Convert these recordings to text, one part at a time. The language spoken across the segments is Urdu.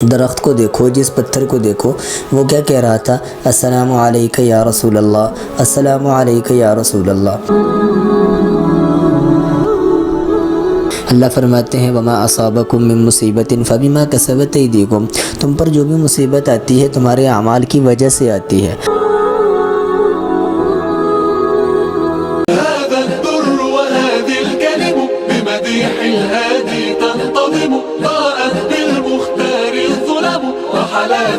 درخت کو دیکھو، جس پتھر کو دیکھو، وہ کیا کہہ رہا تھا؟ السلام علیکہ یا رسول اللہ، السلام علیکہ یا رسول اللہ۔ اللہ فرماتے ہیں وما اصابکم من مصیبت فبما کسبت ایدیکم، تم پر جو بھی مصیبت آتی ہے تمہارے اعمال کی وجہ سے آتی ہے۔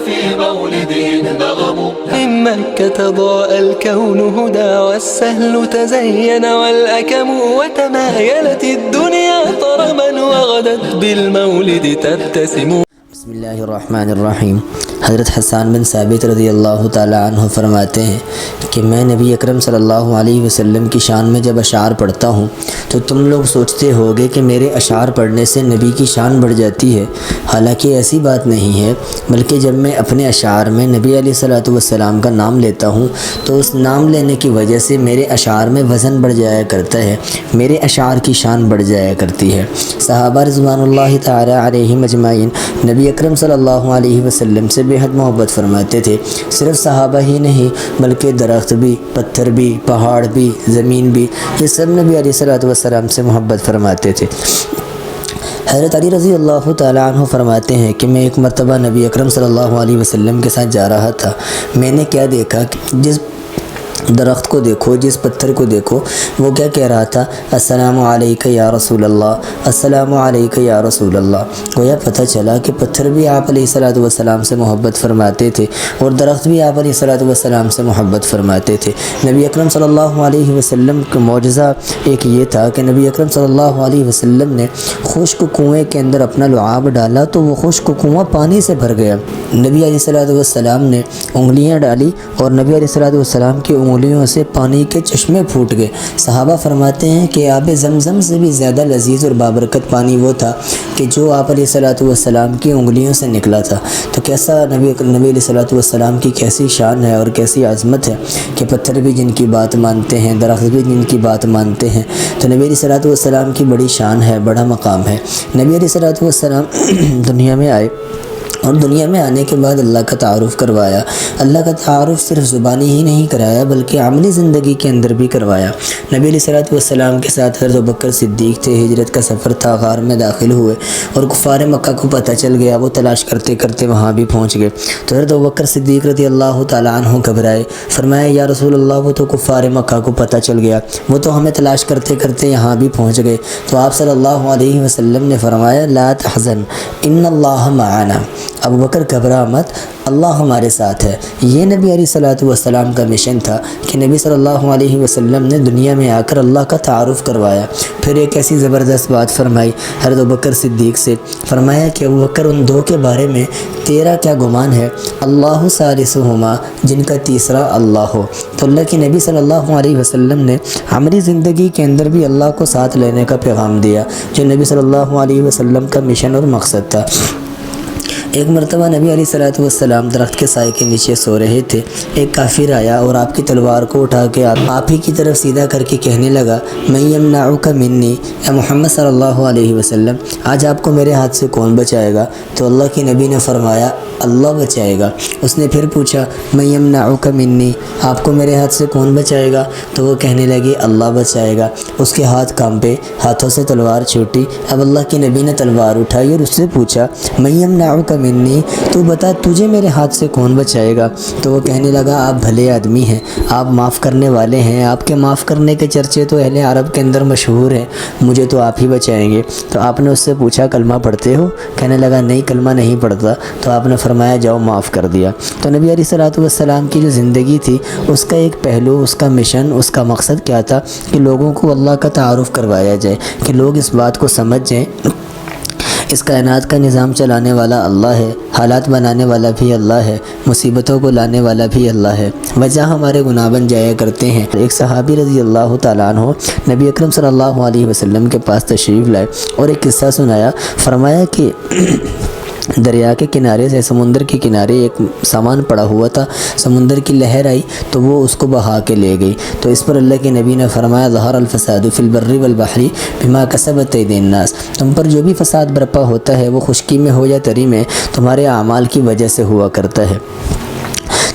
في مولده النغم من مكة ضاء الكون هدى والسهل تزين والأكم وتمايلت الدنيا طرما وغدت بالمولد تبتسم۔ بسم اللہ الرحمن الرحیم۔ حضرت حسان بن ثابت رضی اللہ تعالی عنہ فرماتے ہیں کہ میں نبی اکرم صلی اللہ علیہ وسلم کی شان میں جب اشعار پڑھتا ہوں تو تم لوگ سوچتے ہوگے کہ میرے اشعار پڑھنے سے نبی کی شان بڑھ جاتی ہے، حالانکہ ایسی بات نہیں ہے، بلکہ جب میں اپنے اشعار میں نبی علیہ الصلوۃ والسلام کا نام لیتا ہوں تو اس نام لینے کی وجہ سے میرے اشعار میں وزن بڑھ جایا کرتا ہے، میرے اشعار کی شان بڑھ جایا کرتی ہے۔ صحابہ رضوان اللہ تعالی علیہم اجمعین نبی اکرم صلی اللہ علیہ وسلم سے بے حد محبت فرماتے تھے۔ صرف صحابہ ہی نہیں بلکہ درخت بھی، پتھر بھی، پہاڑ بھی، زمین بھی، یہ سب نبی علیہ الصلوۃ والسلام سے محبت فرماتے تھے۔ حضرت علی رضی اللہ تعالیٰ عنہ فرماتے ہیں کہ میں ایک مرتبہ نبی اکرم صلی اللہ علیہ وسلم کے ساتھ جا رہا تھا، میں نے کیا دیکھا کہ جس درخت کو دیکھو، جس پتھر کو دیکھو، وہ کیا کہہ رہا تھا؟ السلام علیکہ یا رسول اللہ، السلام علیکہ یا رسول اللہ۔ گویا پتہ چلا کہ پتھر بھی آپ علیہ الصلوۃ والسلام سے محبت فرماتے تھے اور درخت بھی آپ علیہ الصلوۃ والسلام سے محبت فرماتے تھے۔ نبی اکرم صلی اللہ علیہ وسلم کا معجزہ ایک یہ تھا کہ نبی اکرم صلی اللہ علیہ وسلم نے خشک کنویں کے اندر اپنا لعاب ڈالا تو وہ خشک کنواں پانی سے بھر گیا۔ نبی علیہ الصلوۃ والسلام نے انگلیاں ڈالی اور نبی علیہ الصلوۃ والسلام کی انگلیوں سے پانی کے چشمے پھوٹ گئے۔ صحابہ فرماتے ہیں کہ آب زمزم سے بھی زیادہ لذیذ اور بابرکت پانی وہ تھا کہ جو آپ علیہ الصلوۃ والسلام کی انگلیوں سے نکلا تھا۔ تو کیسا نبی علیہ الصلوۃ والسلام کی کیسی شان ہے اور کیسی عظمت ہے کہ پتھر بھی جن کی بات مانتے ہیں، درخت بھی جن کی بات مانتے ہیں۔ تو نبی علیہ الصلوۃ والسلام کی بڑی شان ہے، بڑا مقام ہے۔ نبی علیہ الصلوۃ والسلام دنیا میں آئے اور دنیا میں آنے کے بعد اللہ کا تعارف کروایا۔ اللہ کا تعارف صرف زبانی ہی نہیں کرایا بلکہ عملی زندگی کے اندر بھی کروایا۔ نبی علیہ الصلوۃ والسلام کے ساتھ حضرت ابوبکر صدیق تھے، ہجرت کا سفر تھا، غار میں داخل ہوئے اور کفار مکہ کو پتہ چل گیا، وہ تلاش کرتے کرتے وہاں بھی پہنچ گئے۔ تو حضرت ابوبکر صدیق رضی اللہ تعالیٰ عنہ گھبرائے، فرمایا یا رسول اللہ وہ تو کفار مکہ کو پتہ چل گیا، وہ تو ہمیں تلاش کرتے کرتے یہاں بھی پہنچ گئے۔ تو آپ صلی اللہ علیہ وسلم نے فرمایا لا تحزن ان اللہ معنا، ابو بکر گھبرا مت، اللہ ہمارے ساتھ ہے۔ یہ نبی علیہ الصلوۃ والسلام کا مشن تھا کہ نبی صلی اللہ علیہ وسلم نے دنیا میں آ کر اللہ کا تعارف کروایا۔ پھر ایک ایسی زبردست بات فرمائی حضرت ابوبکر صدیق سے، فرمایا کہ ابوبکر ان دو کے بارے میں تیرا کیا گمان ہے؟ اللہ ثالثہما، جن کا تیسرا اللہ ہو۔ تو اللہ کے نبی صلی اللہ علیہ وسلم نے عملی زندگی کے اندر بھی اللہ کو ساتھ لینے کا پیغام دیا، جو نبی صلی اللہ علیہ وسلم کا مشن اور مقصد تھا۔ ایک مرتبہ نبی علیہ الصلوۃ والسلام درخت کے سائے کے نیچے سو رہے تھے، ایک کافر آیا اور آپ کی تلوار کو اٹھا کے آپ ہی کی طرف سیدھا کر کے کہنے لگا من یمنعک منی، اے محمد صلی اللہ علیہ وسلم آج آپ کو میرے ہاتھ سے کون بچائے گا؟ تو اللہ کے نبی نے فرمایا اللہ بچائے گا۔ اس نے پھر پوچھا من یمنعک منی، آپ کو میرے ہاتھ سے کون بچائے گا؟ تو وہ کہنے لگے اللہ بچائے گا۔ اس کے ہاتھ کانپے، ہاتھوں سے تلوار چھوٹی۔ اب اللہ کے نبی نے تلوار اٹھائی اور اس سے پوچھا من یمنعک منی، تو بتا تجھے میرے ہاتھ سے کون بچائے گا؟ تو وہ کہنے لگا آپ بھلے آدمی ہیں، آپ معاف کرنے والے ہیں، آپ کے معاف کرنے کے چرچے تو اہل عرب کے اندر مشہور ہیں، مجھے تو آپ ہی بچائیں گے۔ تو آپ نے اس سے پوچھا کلمہ پڑھتے ہو؟ کہنے لگا نہیں کلمہ نہیں پڑھتا۔ تو آپ نے فرمایا جاؤ معاف کر دیا۔ تو نبی علیہ الصلوۃ والسلام کی جو زندگی تھی اس کا ایک پہلو، اس کا مشن، اس کا مقصد کیا تھا کہ لوگوں کو اللہ کا تعارف کروایا جائے، کہ لوگ اس بات کو سمجھ جائیں اس کائنات کا نظام چلانے والا اللہ ہے، حالات بنانے والا بھی اللہ ہے، مصیبتوں کو لانے والا بھی اللہ ہے، وجہ ہمارے گناہ بن جایا کرتے ہیں۔ ایک صحابی رضی اللہ تعالیٰ عنہ نبی اکرم صلی اللہ علیہ وسلم کے پاس تشریف لائے اور ایک قصہ سنایا، فرمایا کہ دریا کے کنارے سے سمندر کے کنارے ایک سامان پڑا ہوا تھا، سمندر کی لہر آئی تو وہ اس کو بہا کے لے گئی۔ تو اس پر اللہ کے نبی نے فرمایا ظہر الفساد فی البر والبحر بما کسبت ایدی الناس، تم پر جو بھی فساد برپا ہوتا ہے وہ خشکی میں ہو یا تری میں تمہارے اعمال کی وجہ سے ہوا کرتا ہے۔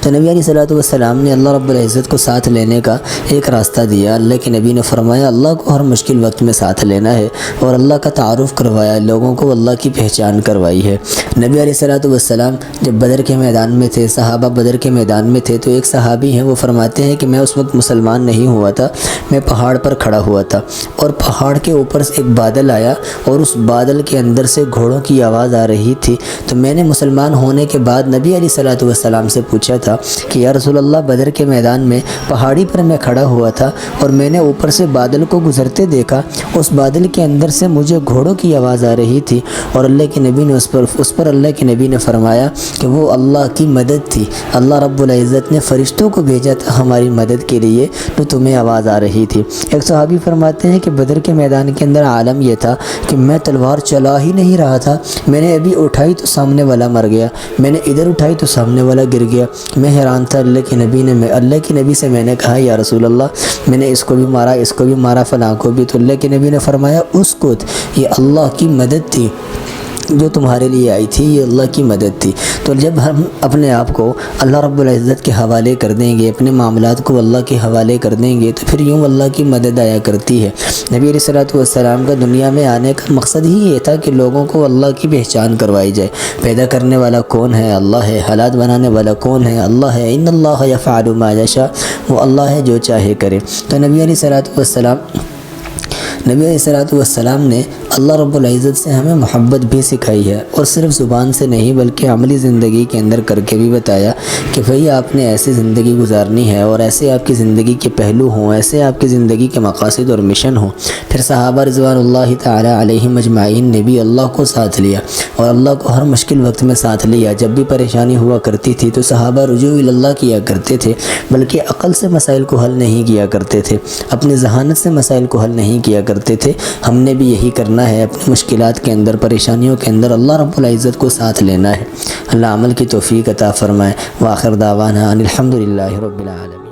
تو نبی علیہ الصلوۃ والسلام نے اللہ رب العزت کو ساتھ لینے کا ایک راستہ دیا۔ اللہ کے نبی نے فرمایا اللہ کو ہر مشکل وقت میں ساتھ لینا ہے، اور اللہ کا تعارف کروایا، لوگوں کو اللہ کی پہچان کروائی ہے۔ نبی علیہ الصلوۃ والسلام جب بدر کے میدان میں تھے، صحابہ بدر کے میدان میں تھے، تو ایک صحابی ہیں وہ فرماتے ہیں کہ میں اس وقت مسلمان نہیں ہوا تھا، میں پہاڑ پر کھڑا ہوا تھا اور پہاڑ کے اوپر سے ایک بادل آیا اور اس بادل کے اندر سے گھوڑوں کی آواز آ رہی تھی۔ تو میں نے مسلمان ہونے کے بعد نبی علیہ الصلوۃ والسلام سے پوچھا تھا کہ یا رسول اللہ بدر کے میدان میں پہاڑی پر میں کھڑا ہوا تھا اور میں نے اوپر سے بادل کو گزرتے دیکھا، اس بادل کے اندر سے مجھے گھوڑوں کی آواز آ رہی تھی، اور اللہ کے نبی نے اس پر اللہ کے نبی نے فرمایا کہ وہ اللہ کی مدد تھی، اللہ رب العزت نے فرشتوں کو بھیجا تھا ہماری مدد کے لیے، تو تمہیں آواز آ رہی تھی۔ ایک صحابی فرماتے ہیں کہ بدر کے میدان کے اندر عالم یہ تھا کہ میں تلوار چلا ہی نہیں رہا تھا، میں نے ابھی اٹھائی تو سامنے والا مر گیا، میں نے ادھر اٹھائی تو سامنے والا گر گیا، میں حیران تھا۔ اللہ کے نبی سے میں نے کہا یا رسول اللہ میں نے اس کو بھی مارا فلاں کو بھی، تو اللہ کے نبی نے فرمایا اسکت، یہ اللہ کی مدد تھی جو تمہارے لیے آئی تھی، یہ اللہ کی مدد تھی۔ تو جب ہم اپنے آپ کو اللہ رب العزت کے حوالے کر دیں گے، اپنے معاملات کو اللہ کے حوالے کر دیں گے، تو پھر یوں اللہ کی مدد آیا کرتی ہے۔ نبی علیہ الصلوۃ والسلام کا دنیا میں آنے کا مقصد ہی یہ تھا کہ لوگوں کو اللہ کی پہچان کروائی جائے، پیدا کرنے والا کون ہے؟ اللہ ہے، حالات بنانے والا کون ہے؟ اللہ ہے، ان اللہ یفعل ما یشاء، وہ اللہ ہے جو چاہے کرے۔ تو نبی علیہ الصلوۃ والسلام نے اللہ رب العزت سے ہمیں محبت بھی سکھائی ہے، اور صرف زبان سے نہیں بلکہ عملی زندگی کے اندر کر کے بھی بتایا کہ بھئی آپ نے ایسی زندگی گزارنی ہے، اور ایسے آپ کی زندگی کے پہلو ہوں، ایسے آپ کی زندگی کے مقاصد اور مشن ہوں۔ پھر صحابہ رضوان اللہ تعالی علیہم اجمعین نے بھی اللہ کو ساتھ لیا، اور اللہ کو ہر مشکل وقت میں ساتھ لیا۔ جب بھی پریشانی ہوا کرتی تھی تو صحابہ رجوع اللہ کیا کرتے تھے، بلکہ عقل سے مسائل کو حل نہیں کیا کرتے تھے، اپنی ذہانت سے مسائل کو حل نہیں کیا کرتے تھے۔ ہم نے بھی یہی کرنا ہے، اپنی مشکلات کے اندر، پریشانیوں کے اندر اللہ رب العزت کو ساتھ لینا ہے۔ اللہ عمل کی توفیق عطا فرمائے۔ وآخر دعوانا ان الحمد للہ رب العالمین۔